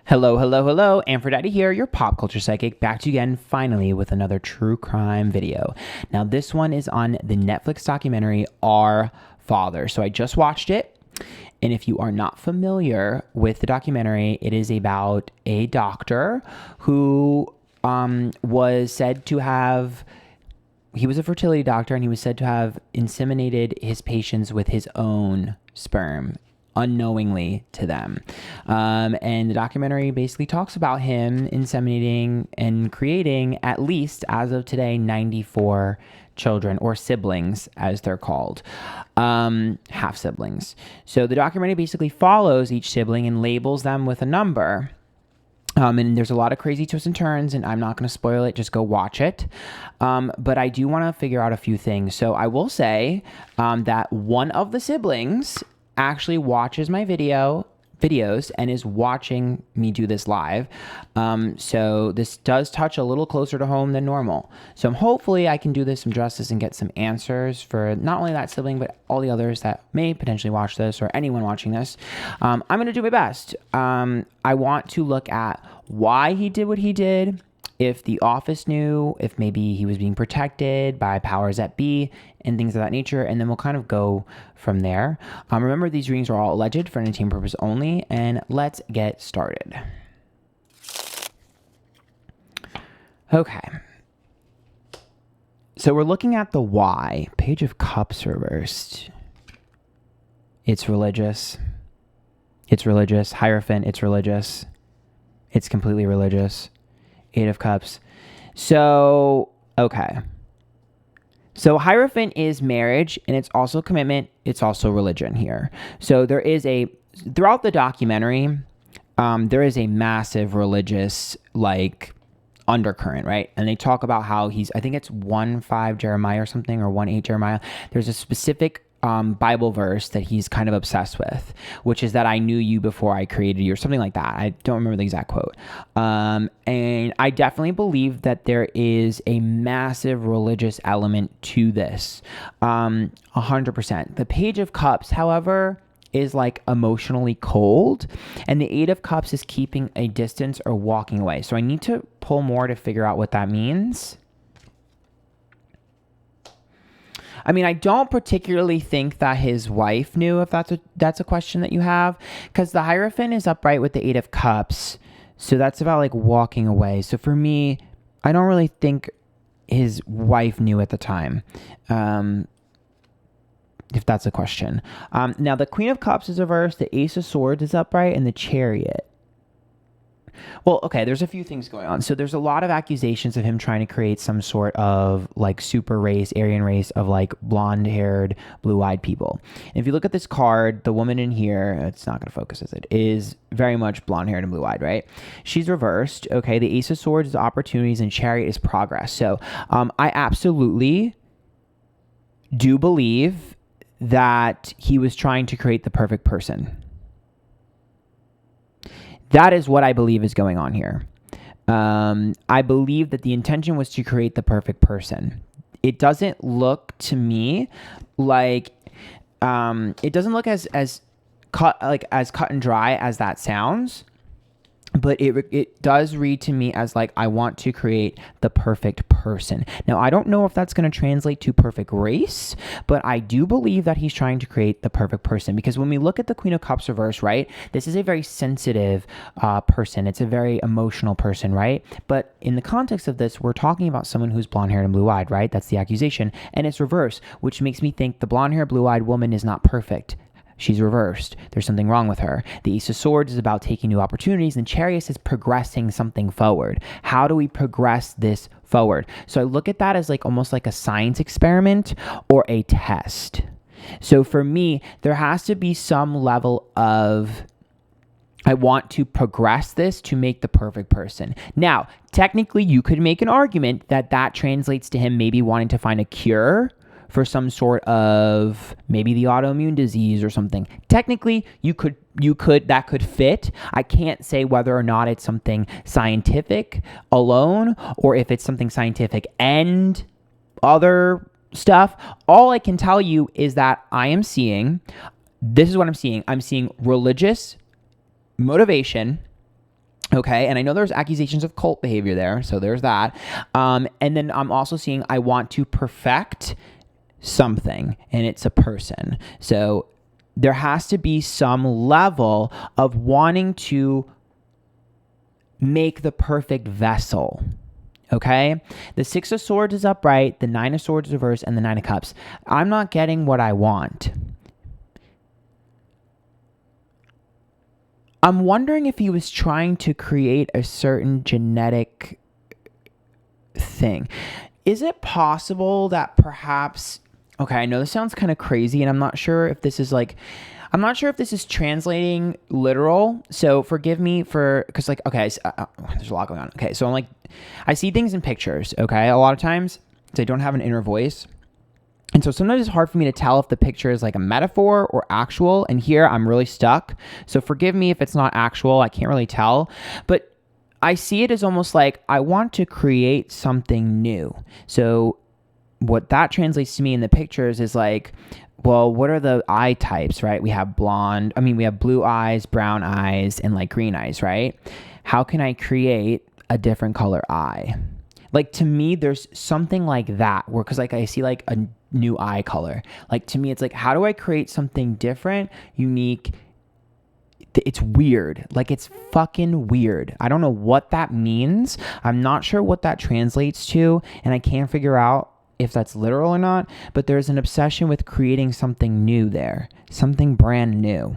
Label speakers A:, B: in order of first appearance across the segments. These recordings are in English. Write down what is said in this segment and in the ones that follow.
A: Hello, hello, hello. Antphrodite here, your pop culture psychic, back to you again, finally, with another true crime video. Now, this one is on the Netflix documentary, Our Father. So I just watched it, and if you are not familiar with the documentary, it is about a doctor who was said to have... He was a fertility doctor, and he was said to have inseminated his patients with his own sperm, unknowingly to them. And the documentary basically talks about him inseminating and creating, at least as of today, 94 children, or siblings as they're called, half siblings. So the documentary basically follows each sibling and labels them with a number. And there's a lot of crazy twists and turns, and I'm not going to spoil it. Just go watch it. But I do want to figure out a few things. So I will say that one of the siblings actually watches my videos and is watching me do this live. So this does touch a little closer to home than normal. So hopefully I can do this some justice and get some answers for not only that sibling, but all the others that may potentially watch this, or anyone watching this. I'm going to do my best. I want to look at why he did what he did, if the office knew, if maybe he was being protected by powers that be, and things of that nature, and then we'll kind of go from there. Remember, these readings are all alleged for entertainment purpose only, and let's get started. Okay. So we're looking at the why. Page of Cups reversed. It's religious. It's religious. Hierophant, it's religious. It's completely religious. Eight of Cups. So, okay. So Hierophant is marriage, and it's also commitment. It's also religion here. So there is throughout the documentary, there is a massive religious, undercurrent, right? And they talk about how I think it's 1:5 Jeremiah or something, or 1:8 Jeremiah. There's a specific Bible verse that he's kind of obsessed with, which is that I knew you before I created you, or something like that. I don't remember the exact quote. And I definitely believe that there is a massive religious element to this. 100%. The Page of Cups, however, is emotionally cold, and the Eight of Cups is keeping a distance or walking away. So I need to pull more to figure out what that means. I mean, I don't particularly think that his wife knew, if that's a question that you have, because the Hierophant is upright with the Eight of Cups, so that's about walking away. So for me, I don't really think his wife knew at the time, if that's a question. Now, the Queen of Cups is reversed, the Ace of Swords is upright, and the Chariot. Well, okay, there's a few things going on. So there's a lot of accusations of him trying to create some sort of super race, Aryan race of blonde-haired, blue-eyed people. And if you look at this card, the woman in here, it's not going to focus, is it, is very much blonde-haired and blue-eyed, right? She's reversed. Okay, the Ace of Swords is opportunities, and Chariot is progress. So I absolutely do believe that he was trying to create the perfect person. That is what I believe is going on here. I believe that the intention was to create the perfect person. It doesn't look to me like it doesn't look as cut and dry as that sounds. But it does read to me as I want to create the perfect person. Now, I don't know if that's going to translate to perfect race, but I do believe that he's trying to create the perfect person, because when we look at the Queen of Cups reverse, right, this is a very sensitive person. It's a very emotional person, right? But in the context of this, we're talking about someone who's blonde-haired and blue-eyed, right? That's the accusation. And it's reverse, which makes me think the blonde-haired, blue-eyed woman is not perfect. She's reversed. There's something wrong with her. The Ace of Swords is about taking new opportunities, and Chariot is progressing something forward. How do we progress this forward? So I look at that as almost like a science experiment or a test. So for me, there has to be some level of, I want to progress this to make the perfect person. Now, technically, you could make an argument that translates to him maybe wanting to find a cure for some sort of maybe the autoimmune disease or something. Technically, that could fit. I can't say whether or not it's something scientific alone, or if it's something scientific and other stuff. All I can tell you is that this is what I'm seeing. I'm seeing religious motivation Okay, and I know there's accusations of cult behavior there, so there's that. And then I'm also seeing I want to perfect something, and it's a person. So there has to be some level of wanting to make the perfect vessel. Okay, the Six of Swords is upright, the Nine of Swords is reversed, and the Nine of Cups. I'm not getting what I want. I'm wondering if he was trying to create a certain genetic thing. Is it possible that perhaps, okay, I know this sounds kind of crazy, and I'm not sure if this is translating literal. So forgive me because like, okay, there's a lot going on. Okay, so I'm like, I see things in pictures, okay, a lot of times, so I don't have an inner voice. And so sometimes it's hard for me to tell if the picture is like a metaphor or actual. And here I'm really stuck. So forgive me if it's not actual. I can't really tell. But I see it as almost like I want to create something new. So what that translates to me in the pictures is like, well, what are the eye types, right? We have we have blue eyes, brown eyes, and like green eyes, right? How can I create a different color eye? Like, to me, there's something like that where, because like I see like a new eye color. Like, to me, it's like, how do I create something different, unique? It's weird. Like, it's fucking weird. I don't know what that means. I'm not sure what that translates to, and I can't figure out if that's literal or not, but there's an obsession with creating something new there, something brand new.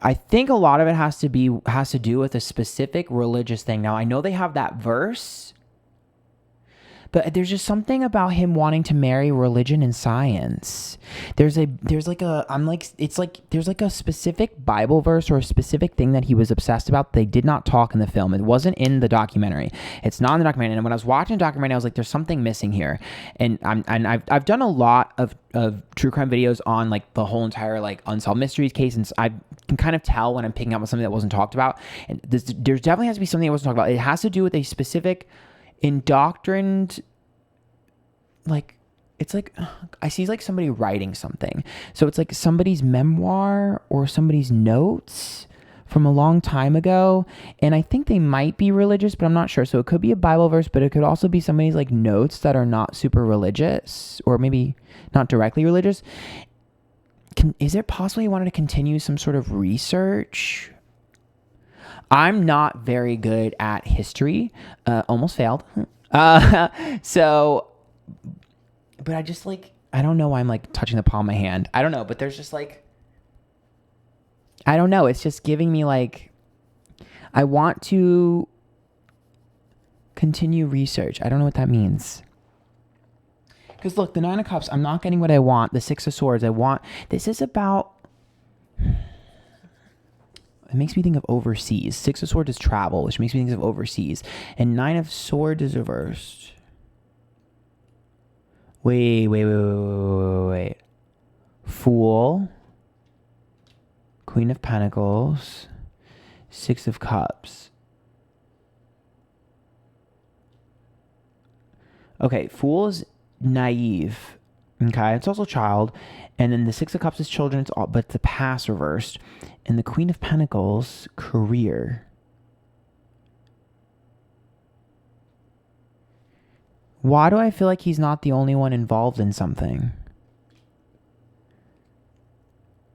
A: I think a lot of it has to do with a specific religious thing. Now, I know they have that verse, but there's just something about him wanting to marry religion and science. There's like a specific Bible verse or a specific thing that he was obsessed about. They did not talk in the film. It wasn't in the documentary. It's not in the documentary. And when I was watching the documentary, I was like, there's something missing here. And I've done a lot of true crime videos on like the whole entire like unsolved mysteries case, and I can kind of tell when I'm picking up on something that wasn't talked about. And there's definitely has to be something that wasn't talked about. It has to do with a specific indoctrined, like, it's like I see like somebody writing something, so it's like somebody's memoir or somebody's notes from a long time ago, and I think they might be religious, but I'm not sure. So it could be a Bible verse, but it could also be somebody's like notes that are not super religious, or maybe not directly religious. Is it possible he wanted to continue some sort of research? I'm not very good at history. Almost failed. So, but I just like, I don't know why I'm like touching the palm of my hand. I don't know, but there's just like, I don't know. It's just giving me like, I want to continue research. I don't know what that means. Because look, the Nine of Cups, I'm not getting what I want. The Six of Swords, this is about, it makes me think of overseas. Six of Swords is travel, which makes me think of overseas. And Nine of Swords is reversed. Wait. Fool. Queen of Pentacles. Six of Cups. Okay, Fool is naive. Okay, it's also child. And then the Six of Cups is children, but the past reversed. And the Queen of Pentacles, career. Why do I feel like he's not the only one involved in something?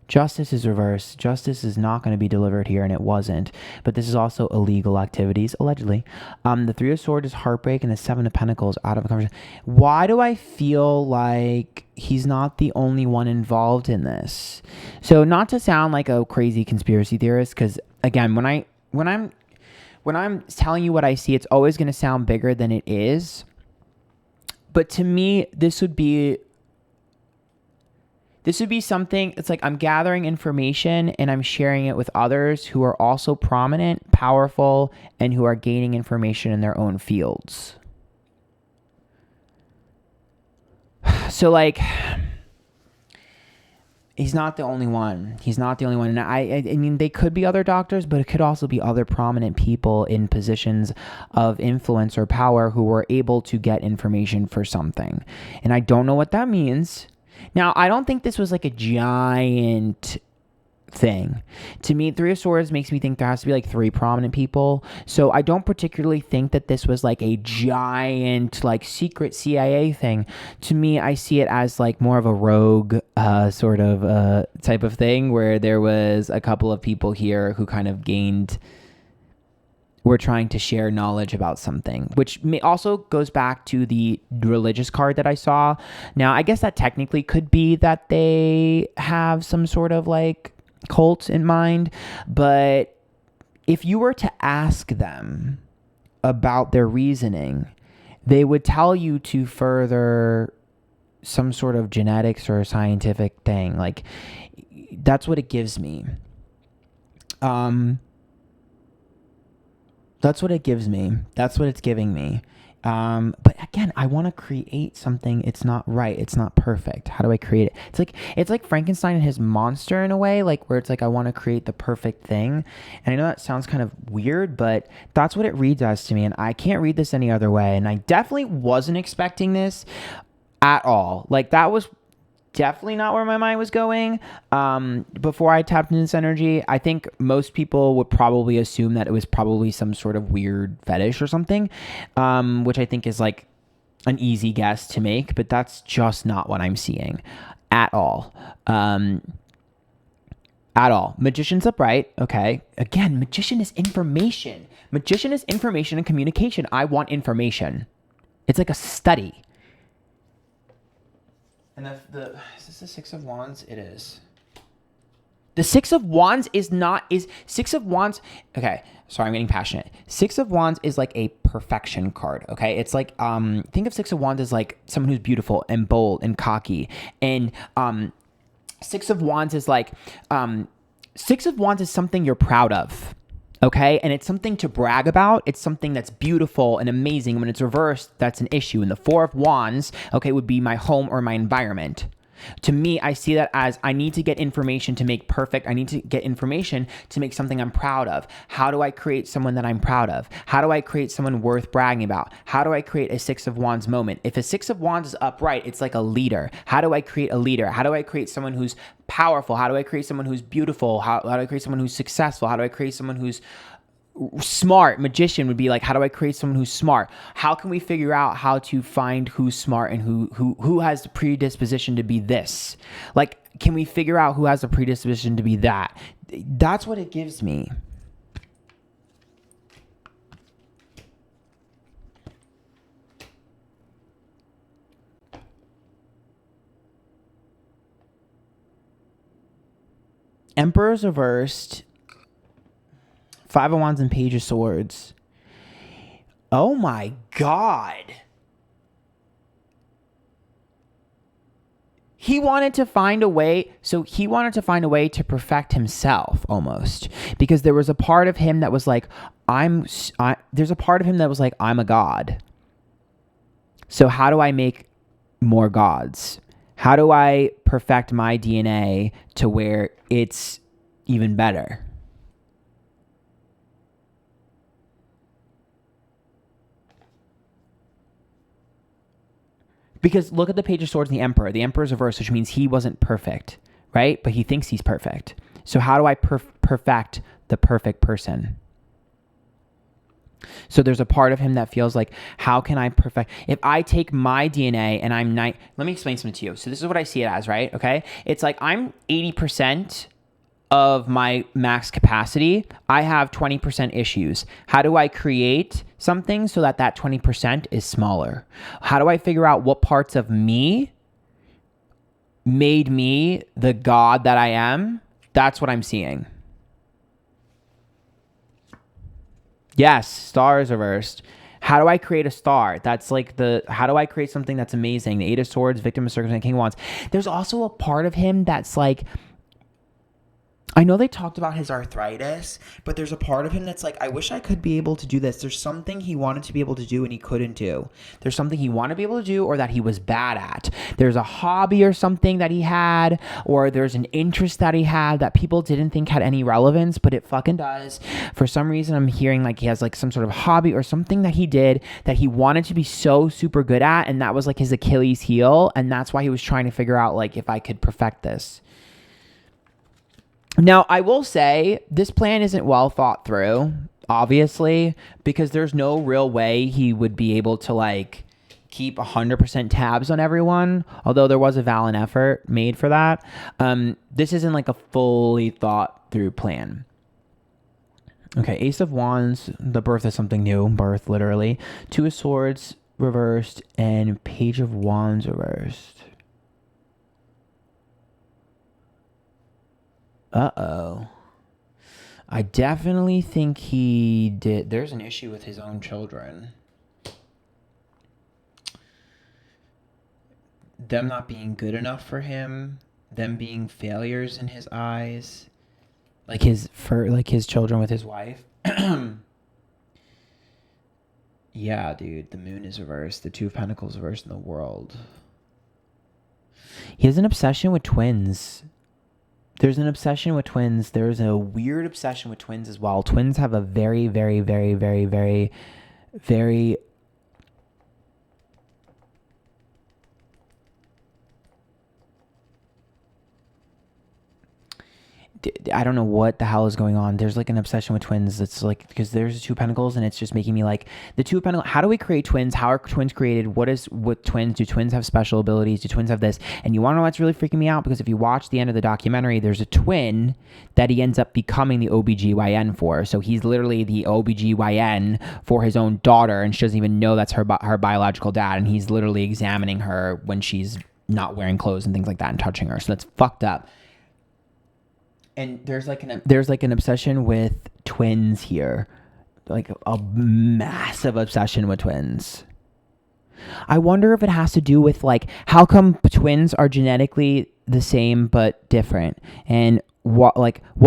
A: Justice is reversed. Justice is not going to be delivered here, and it wasn't. But this is also illegal activities, allegedly. The Three of Swords is heartbreak, and the Seven of Pentacles out of a conversation. Why do I feel like he's not the only one involved in this? So not to sound like a crazy conspiracy theorist, because again, when I'm telling you what I see, it's always going to sound bigger than it is. But to me, this would be something, it's like I'm gathering information and I'm sharing it with others who are also prominent, powerful, and who are gaining information in their own fields. So like, he's not the only one. And I mean, they could be other doctors, but it could also be other prominent people in positions of influence or power who were able to get information for something. And I don't know what that means. Now, I don't think this was like a giant thing. To me, Three of Swords makes me think there has to be like 3 prominent people. So I don't particularly think that this was like a giant like secret CIA thing. To me, I see it as like more of a rogue sort of type of thing where there was a couple of people here who kind of were trying to share knowledge about something, which also goes back to the religious card that I saw. Now, I guess that technically could be that they have some sort of like cult in mind, but if you were to ask them about their reasoning, they would tell you to further some sort of genetics or scientific thing. Like, that's what it gives me. That's what it gives me. That's what it's giving me. But again, I want to create something. It's not right. It's not perfect. How do I create it? It's like Frankenstein and his monster in a way, like where it's like I want to create the perfect thing. And I know that sounds kind of weird, but that's what it reads as to me. And I can't read this any other way. And I definitely wasn't expecting this at all. Like that was definitely not where my mind was going before I tapped into this energy. I think most people would probably assume that it was probably some sort of weird fetish or something, which I think is like an easy guess to make, but that's just not what I'm seeing at all. At all. Magician's upright. Okay. Again, magician is information. Magician is information and communication. I want information. It's like a study. And is this the Six of Wands? It is. The Six of Wands Six of Wands. Okay. Sorry, I'm getting passionate. Six of Wands is like a perfection card. Okay. It's like, think of Six of Wands as like someone who's beautiful and bold and cocky. And, Six of Wands is like, Six of Wands is something you're proud of. Okay. And it's something to brag about. It's something that's beautiful and amazing. When it's reversed, that's an issue. And the Four of Wands, okay, would be my home or my environment. To me, I see that as I need to get information to make perfect. I need to get information to make something I'm proud of. How do I create someone that I'm proud of? How do I create someone worth bragging about? How do I create a Six of Wands moment? If a Six of Wands is upright, it's like a leader. How do I create a leader? How do I create someone who's powerful? How do I create someone who's beautiful? How do I create someone who's successful? How do I create someone who's smart? Magician would be like, how do I create someone who's smart? How can we figure out how to find who's smart and who has the predisposition to be this? Like, can we figure out who has the predisposition to be that? That's what it gives me. Emperor's reversed. Five of Wands and Page of Swords. Oh my God. He wanted to find a way. So he wanted to find a way to perfect himself almost, because there was a part of him that was like, there's a part of him that was like, I'm a god. So how do I make more gods? How do I perfect my DNA to where it's even better? Because look at the Page of Swords and the Emperor. The Emperor's reversed, which means he wasn't perfect, right? But he thinks he's perfect. So how do I perfect the perfect person? So there's a part of him that feels like, how can I perfect? If I take my DNA and I'm let me explain something to you. So this is what I see it as, right? Okay. It's like I'm 80% of my max capacity. I have 20% issues. How do I create something so that 20% is smaller? How do I figure out what parts of me made me the god that I am? That's what I'm seeing. Yes, star is reversed. How do I create a star? That's like how do I create something that's amazing? The Eight of Swords, Victim of Circumstance, King of Wands. There's also a part of him that's like, I know they talked about his arthritis, but there's a part of him that's like, I wish I could be able to do this. There's something he wanted to be able to do and he couldn't do. There's something he wanted to be able to do or that he was bad at. There's a hobby or something that he had, or there's an interest that he had that people didn't think had any relevance, but it fucking does. For some reason, I'm hearing like he has like some sort of hobby or something that he did that he wanted to be so super good at, and that was like his Achilles heel, and that's why he was trying to figure out like if I could perfect this. Now, I will say this plan isn't well thought through, obviously, because there's no real way he would be able to like keep 100% tabs on everyone, although there was a valiant effort made for that. This isn't like a fully thought through plan. Okay, Ace of Wands, the birth of something new, birth literally. Two of Swords reversed and Page of Wands reversed. Uh-oh. I definitely think he did. There's an issue with his own children. Them not being good enough for him. Them being failures in his eyes. Like his children with his wife. Yeah, dude. The moon is reversed. The Two of Pentacles reversed in the world. He has an obsession with twins. There's an obsession with twins. There's a weird obsession with twins as well. Twins have a very, very, very, very, very, very... I don't know what the hell is going on. There's like an obsession with twins. It's like, because there's Two of Pentacles and it's just making me like, the Two of Pentacles, how do we create twins? How are twins created? What is with twins? Do twins have special abilities? Do twins have this? And you want to know what's really freaking me out? Because if you watch the end of the documentary, there's a twin that he ends up becoming the OBGYN for. So he's literally the OBGYN for his own daughter, and she doesn't even know that's her biological dad. And he's literally examining her when she's not wearing clothes and things like that and touching her. So that's fucked up. And there's like an obsession with twins here, like a massive obsession with twins. I wonder if it has to do with like, how come twins are genetically the same but different, and what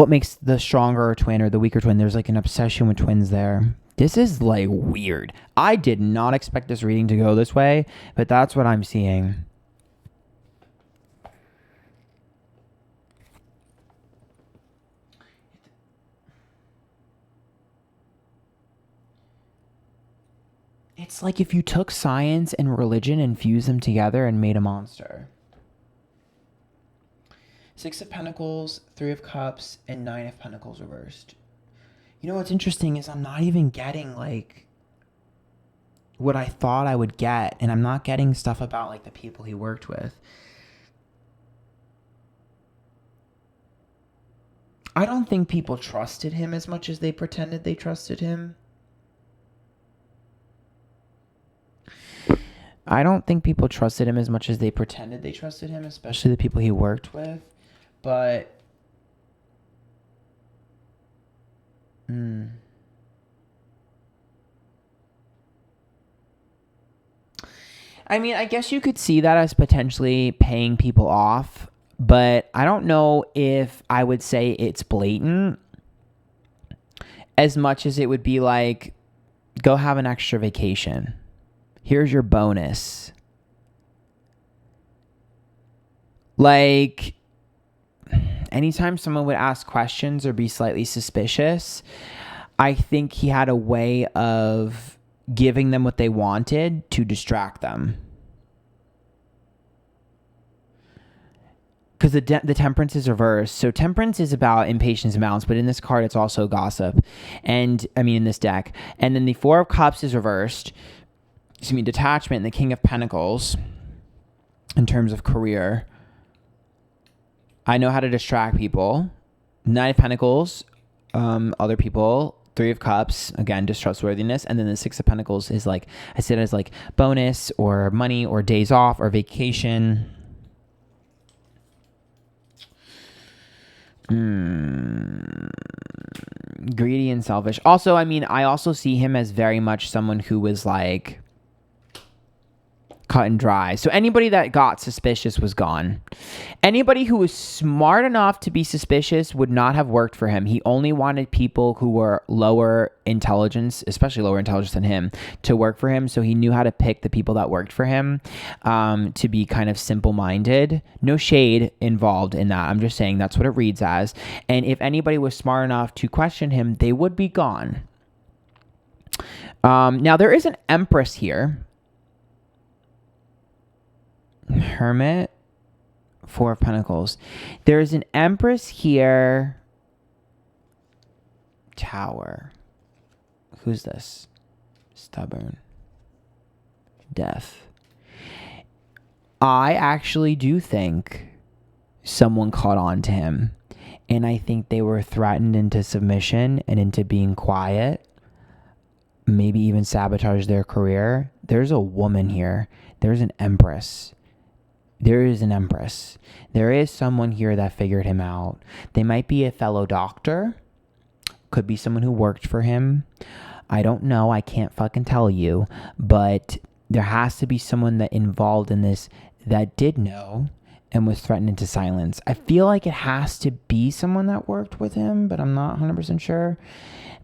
A: makes the stronger twin or the weaker twin? There's like an obsession with twins there. This is like weird. I did not expect this reading to go this way, but that's what I'm seeing. It's like if you took science and religion and fused them together and made a monster. Six of Pentacles, Three of Cups, and Nine of Pentacles reversed. You know what's interesting is I'm not even getting like what I thought I would get, and I'm not getting stuff about like the people he worked with. I don't think people trusted him as much as they pretended they trusted him. I don't think people trusted him as much as they pretended they trusted him, especially the people he worked with. But I mean, I guess you could see that as potentially paying people off, but I don't know if I would say it's blatant as much as it would be like, go have an extra vacation. Here's your bonus. Like, anytime someone would ask questions or be slightly suspicious, I think he had a way of giving them what they wanted to distract them. Because the Temperance is reversed. So Temperance is about impatience and balance, but in this card, it's also gossip. And, I mean, in this deck. And then the Four of Cups is reversed. Detachment, and the King of Pentacles in terms of career. I know how to distract people. Nine of Pentacles, other people. Three of Cups, again, distrustworthiness. And then the Six of Pentacles is like, I said, as like bonus or money or days off or vacation. Greedy and selfish. Also, I mean, I also see him as very much someone who was like cut and dry. So anybody that got suspicious was gone. Anybody who was smart enough to be suspicious would not have worked for him. He only wanted people who were lower intelligence, especially lower intelligence than him, to work for him. So he knew how to pick the people that worked for him to be kind of simple-minded. No shade involved in that. I'm just saying that's what it reads as. And if anybody was smart enough to question him, they would be gone. Now, there is an Empress here. Hermit, Four of Pentacles. There's an Empress here. Tower. Who's this? Stubborn. Death. I actually do think someone caught on to him. And I think they were threatened into submission and into being quiet. Maybe even sabotage their career. There's a woman here. There's an Empress. There is an Empress. There is someone here that figured him out. They might be a fellow doctor. Could be someone who worked for him. I don't know. I can't fucking tell you. But there has to be someone that involved in this that did know and was threatened into silence. I feel like it has to be someone that worked with him, but I'm not 100% sure.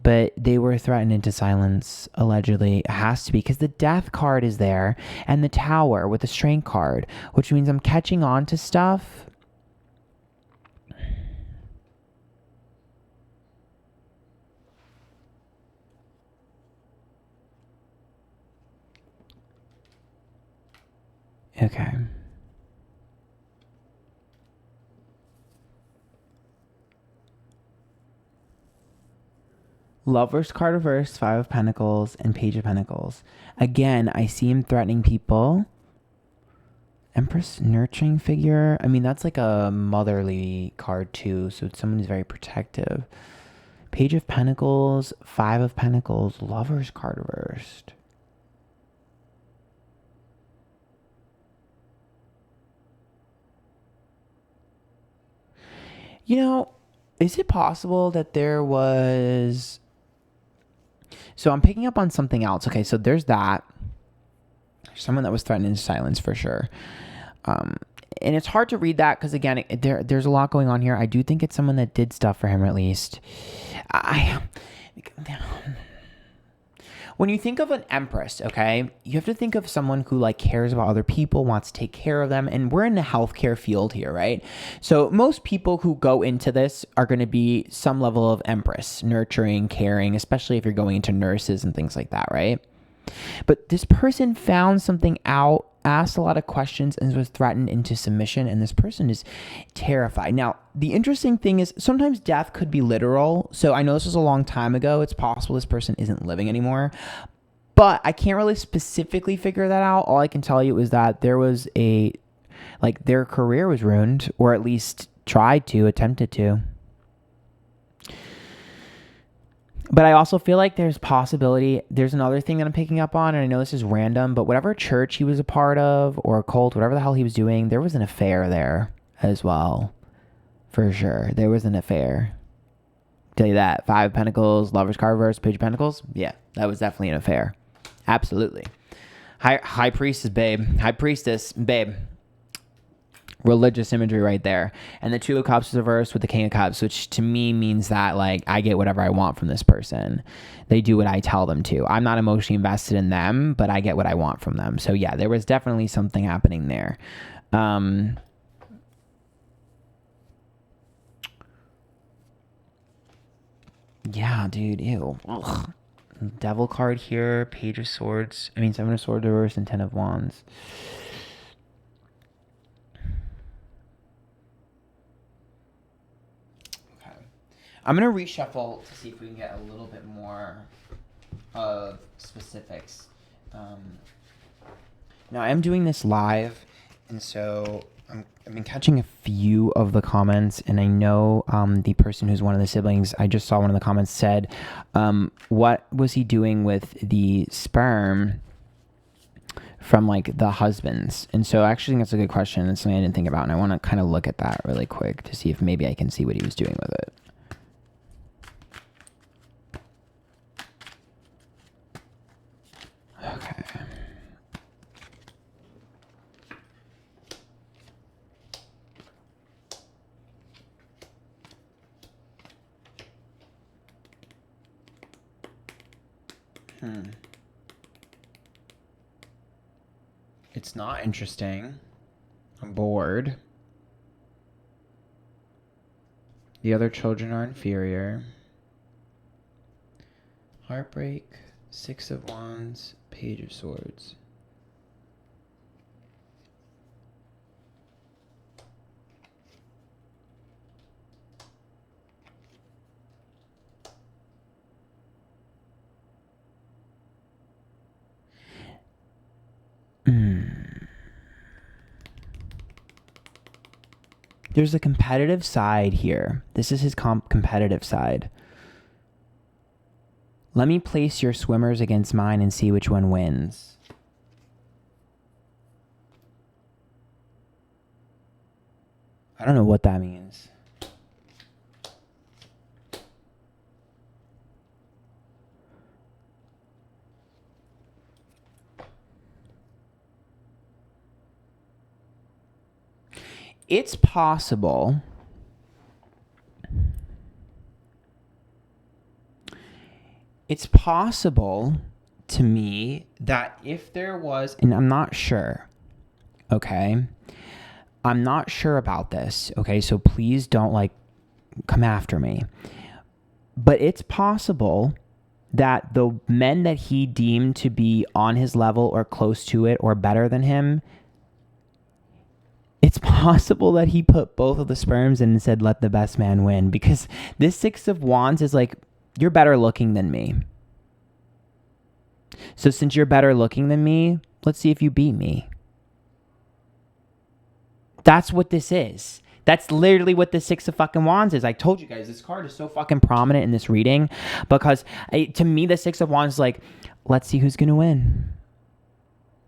A: But they were threatened into silence, allegedly. It has to be, because the Death card is there, and the Tower with the Strength card, which means I'm catching on to stuff. Okay. Lover's card reversed, Five of Pentacles, and Page of Pentacles. Again, I see him threatening people. Empress, nurturing figure. I mean, that's like a motherly card too, so it's someone who's very protective. Page of Pentacles, Five of Pentacles, Lover's card reversed. You know, is it possible that there was... So I'm picking up on something else. Okay, so there's that. Someone that was threatened into silence for sure. And it's hard to read that because, again, there's a lot going on here. I do think it's someone that did stuff for him, at least. When you think of an Empress, okay, you have to think of someone who like cares about other people, wants to take care of them. And we're in the healthcare field here, right? So most people who go into this are going to be some level of Empress, nurturing, caring, especially if you're going into nurses and things like that, right? But this person found something out, asked a lot of questions, and was threatened into submission. And this person is terrified. Now, the interesting thing is sometimes death could be literal. So I know this was a long time ago. It's possible this person isn't living anymore. But I can't really specifically figure that out. All I can tell you is that there was their career was ruined, or at least attempted to. But I also feel like there's possibility. There's another thing that I'm picking up on, and I know this is random, but whatever church he was a part of or a cult, whatever the hell he was doing, there was an affair there as well. For sure. There was an affair. Tell you that. Five of Pentacles, Lover's card reverse, Page of Pentacles. Yeah, that was definitely an affair. Absolutely. High priestess, babe. High priestess, babe. Religious imagery right there. And the Two of Cups is reversed with the King of Cups, which to me means that like I get whatever I want from this person. They do what I tell them to. I'm not emotionally invested in them, but I get what I want from them. So yeah, there was definitely something happening there. Yeah, dude, ew. Ugh. Devil card here, Page of Swords. I mean, Seven of Swords reversed and Ten of Wands. I'm going to reshuffle to see if we can get a little bit more of specifics. Now, I am doing this live, and so I've been catching a few of the comments, and I know the person who's one of the siblings, I just saw one of the comments said, what was he doing with the sperm from like the husbands? And so I actually think that's a good question. It's something I didn't think about, and I want to kind of look at that really quick to see if maybe I can see what he was doing with it. Okay. It's not interesting. I'm bored. The other children are inferior. Heartbreak, Six of Wands, Page of Swords. There's a competitive side here. This is his competitive side. Let me place your swimmers against mine and see which one wins. I don't know what that means. It's possible to me that if there was, and I'm not sure, okay? I'm not sure about this, okay? So please don't like come after me. But it's possible that the men that he deemed to be on his level or close to it or better than him, it's possible that he put both of the sperms in and said, let the best man win. Because this Six of Wands is like, you're better looking than me. So since you're better looking than me, let's see if you beat me. That's what this is. That's literally what the Six of fucking Wands is. I told you guys, this card is so fucking prominent in this reading because to me, the Six of Wands is like, let's see who's going to win.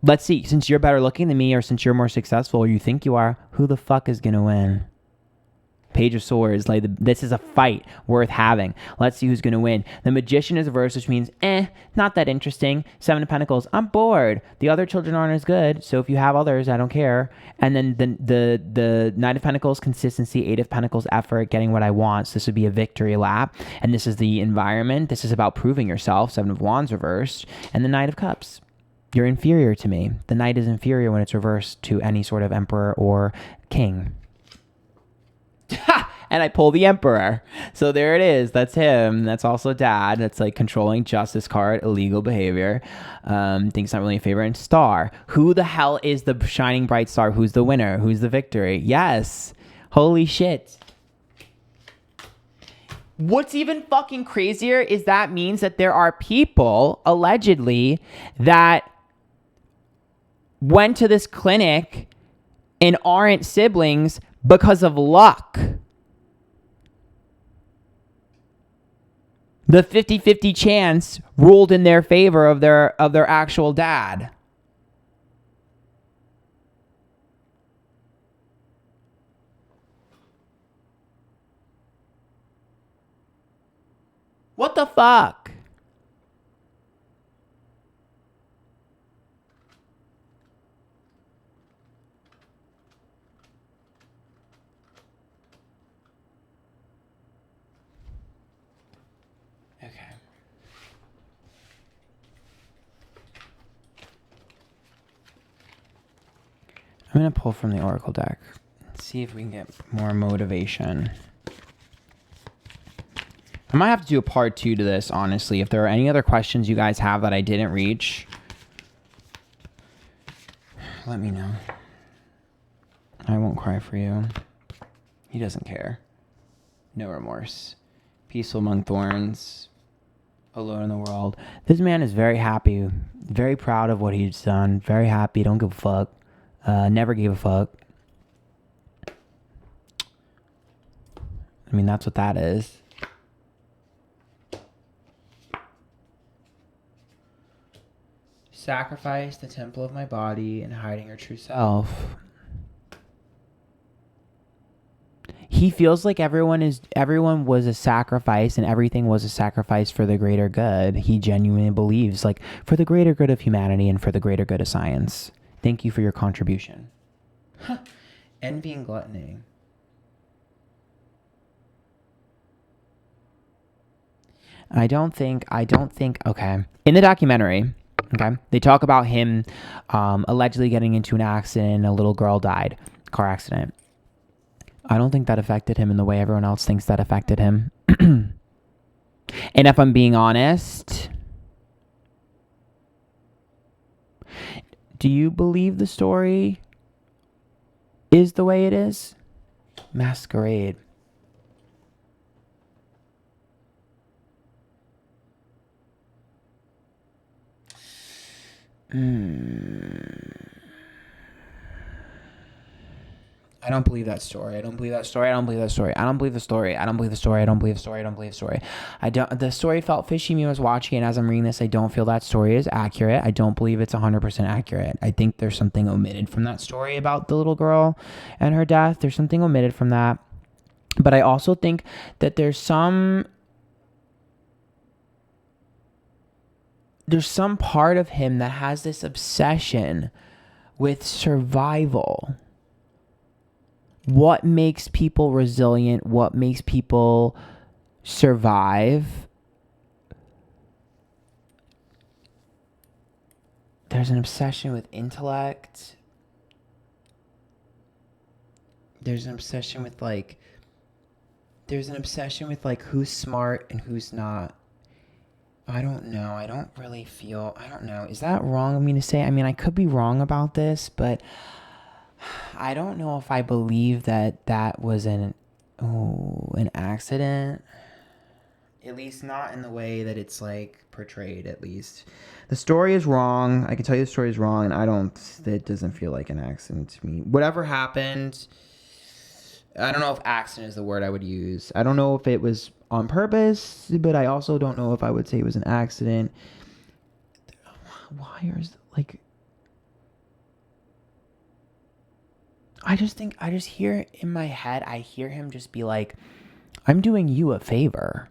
A: Let's see, since you're better looking than me or since you're more successful or you think you are, who the fuck is going to win? Page of Swords, like this is a fight worth having. Let's see who's going to win. The Magician is reversed, which means, not that interesting. Seven of Pentacles, I'm bored. The other children aren't as good, so if you have others, I don't care. And then the Knight of Pentacles, consistency. Eight of Pentacles, effort, getting what I want. So this would be a victory lap. And this is the environment. This is about proving yourself. Seven of Wands reversed. And the Knight of Cups. You're inferior to me. The Knight is inferior when it's reversed to any sort of emperor or king. And I pull the Emperor. So there it is. That's him. That's also Dad. That's like controlling justice card, illegal behavior. Things not really in favor. And Star. Who the hell is the shining bright star? Who's the winner? Who's the victory? Yes. Holy shit. What's even fucking crazier is that means that there are people, allegedly, that went to this clinic and aren't siblings because of luck. The 50-50 chance ruled in their favor of their actual dad. What the fuck? I'm going to pull from the Oracle deck. See if we can get more motivation. I might have to do a part 2 to this, honestly. If there are any other questions you guys have that I didn't reach, let me know. I won't cry for you. He doesn't care. No remorse. Peaceful among thorns. Alone in the world. This man is very happy. Very proud of what he's done. Very happy. Don't give a fuck. Never gave a fuck. I mean, that's what that is. Sacrifice the temple of my body and hiding her true self. He feels like everyone was a sacrifice and everything was a sacrifice for the greater good. He genuinely believes, like, for the greater good of humanity and for the greater good of science. Thank you for your contribution. Envy and gluttony. I don't think, okay. In the documentary, okay, they talk about him allegedly getting into an accident, a little girl died, car accident. I don't think that affected him in the way everyone else thinks that affected him. And if I'm being honest, do you believe the story is the way it is? Masquerade. I don't believe that story. I don't believe that story. I don't believe that story. I don't believe the story. I don't believe the story. I don't believe the story. I don't believe the story. The story felt fishy to me when I was watching it. And as I'm reading this, I don't feel that story is accurate. I don't believe it's 100% accurate. I think there's something omitted from that story about the little girl and her death. There's something omitted from that. But I also think that there's some part of him that has this obsession with survival. What makes people resilient? What makes people survive? There's an obsession with intellect. There's an obsession with who's smart and who's not. I don't know. I don't know. Is that wrong of me to say? I mean, I could be wrong about this, but I don't know if I believe that was an accident. At least not in the way that it's portrayed, at least. The story is wrong. I can tell you the story is wrong, and it doesn't feel like an accident to me. Whatever happened, I don't know if accident is the word I would use. I don't know if it was on purpose, but I also don't know if I would say it was an accident. Wires, I just hear in my head, I hear him just be like, I'm doing you a favor.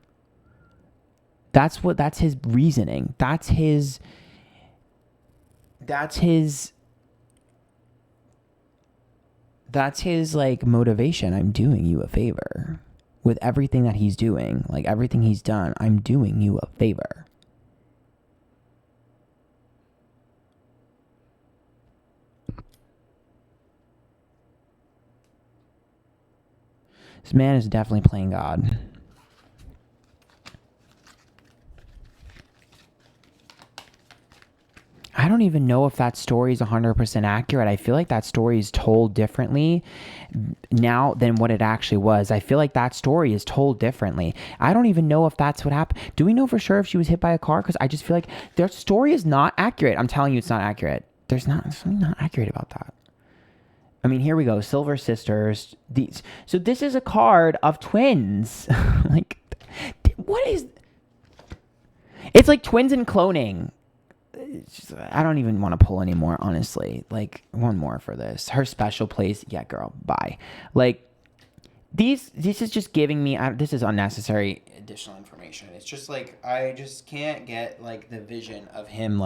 A: That's his reasoning. That's his motivation. I'm doing you a favor with everything that he's doing. Everything he's done, I'm doing you a favor. This man is definitely playing God. I don't even know if that story is 100% accurate. I feel like that story is told differently now than what it actually was. I feel like that story is told differently. I don't even know if that's what happened. Do we know for sure if she was hit by a car? Because I just feel like their story is not accurate. I'm telling you, it's not accurate. There's something not accurate about that. I mean, here we go. Silver Sisters. So this is a card of twins. What is... It's like twins and cloning. I don't even want to pull anymore, honestly. One more for this. Her special place. Yeah, girl. Bye. This is just giving me... this is unnecessary additional information. It's just I just can't get the vision of him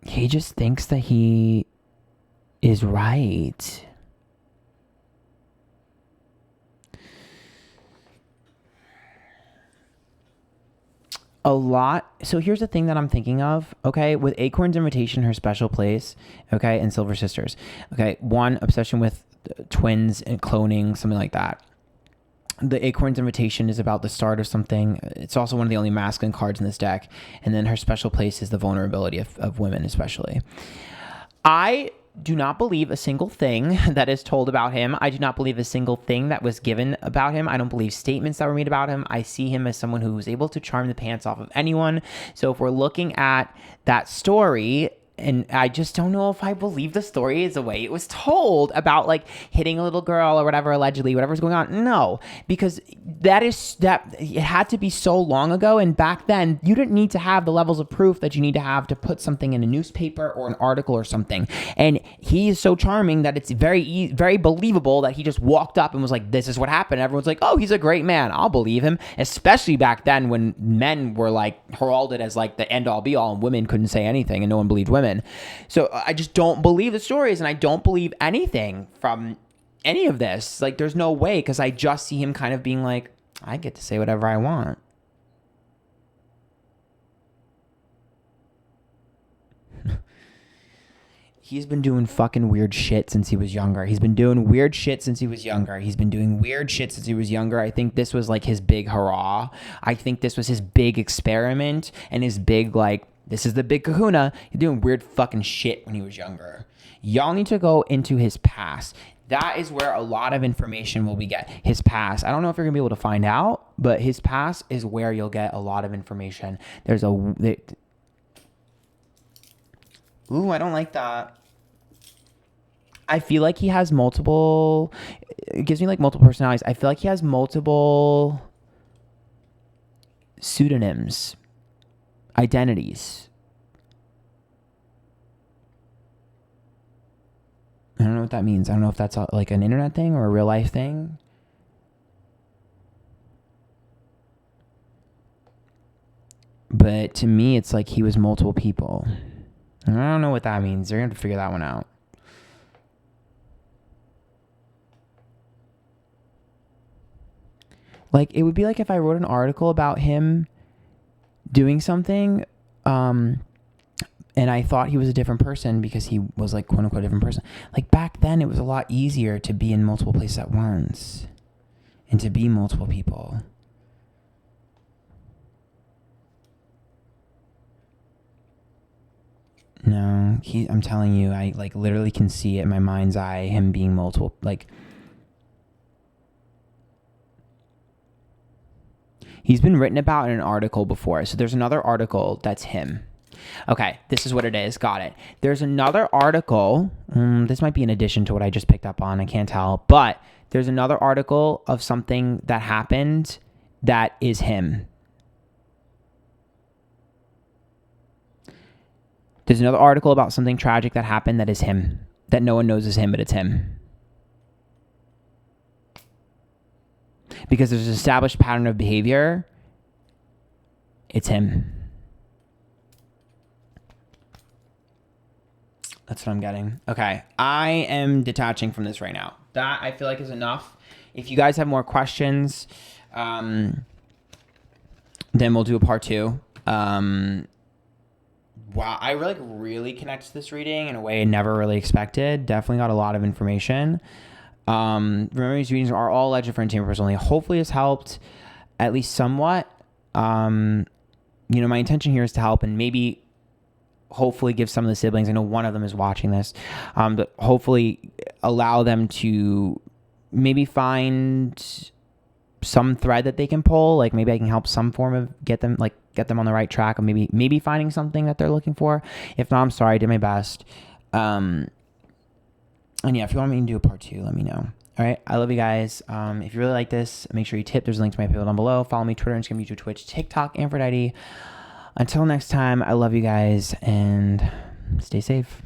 A: he just thinks that he is right. A lot. So here's the thing that I'm thinking of, okay? With Acorn's Invitation, Her Special Place, okay, and Silver Sisters. Okay, one, obsession with twins and cloning, something like that. The Acorn's Invitation is about the start of something. It's also one of the only masculine cards in this deck. And then Her Special Place is the vulnerability of women, especially. I do not believe a single thing that is told about him. I do not believe a single thing that was given about him. I don't believe statements that were made about him. I see him as someone who was able to charm the pants off of anyone. So if we're looking at that story... And I just don't know if I believe the story is the way it was told about hitting a little girl or whatever, allegedly, whatever's going on. No, because that it had to be so long ago. And back then you didn't need to have the levels of proof that you need to have to put something in a newspaper or an article or something. And he is so charming that it's very believable that he just walked up and was like, this is what happened. Everyone's like, oh, he's a great man. I'll believe him. Especially back then when men were heralded as the end all be all and women couldn't say anything and no one believed women. So I just don't believe the stories, and I don't believe anything from any of this. There's no way, because I just see him kind of being I get to say whatever I want. He's been doing fucking weird shit since he was younger. I think this was his big hurrah. I think this was his big experiment and his big this is the big kahuna. He's doing weird fucking shit when he was younger. Y'all need to go into his past. That is where a lot of information will be get. His past. I don't know if you're going to be able to find out, but his past is where you'll get a lot of information. Ooh, I don't like that. I feel like he has multiple, it gives me like multiple personalities. I feel like he has multiple pseudonyms, identities. I don't know what that means. I don't know if that's like an internet thing or a real life thing. But to me, it's like he was multiple people. I don't know what that means. They're going to have to figure that one out. Like, it would be like if I wrote an article about him doing something, and I thought he was a different person because he was like, quote unquote, a different person. Like, back then, it was a lot easier to be in multiple places at once and to be multiple people. No, I'm telling you, I like literally can see it in my mind's eye, him being multiple, like, he's been written about in an article before. So there's another article that's him. Okay, this is what it is. Got it. There's another article. This might be in addition to what I just picked up on. I can't tell. But there's another article of something that happened that is him. There's another article about something tragic that happened that is him. That no one knows is him, but it's him. Because there's an established pattern of behavior. It's him. That's what I'm getting. Okay. I am detaching from this right now. That I feel like is enough. If you guys have more questions, then we'll do a part 2. Wow. I really connect to this reading in a way I never really expected. Definitely got a lot of information. Remember, these readings are all alleged for entertainment purposes only. Hopefully this helped at least somewhat. My intention here is to help and maybe hopefully give some of the siblings, I know one of them is watching this, but hopefully allow them to maybe find some thread that they can pull. Like maybe I can help some form of get them on the right track, or maybe finding something that they're looking for. If not, I'm sorry, I did my best. And yeah, if you want me to do a part 2, let me know. All right. I love you guys. If you really like this, make sure you tip. There's a link to my PayPal down below. Follow me, Twitter, Instagram, YouTube, Twitch, TikTok, Antphrodite. Until next time, I love you guys and stay safe.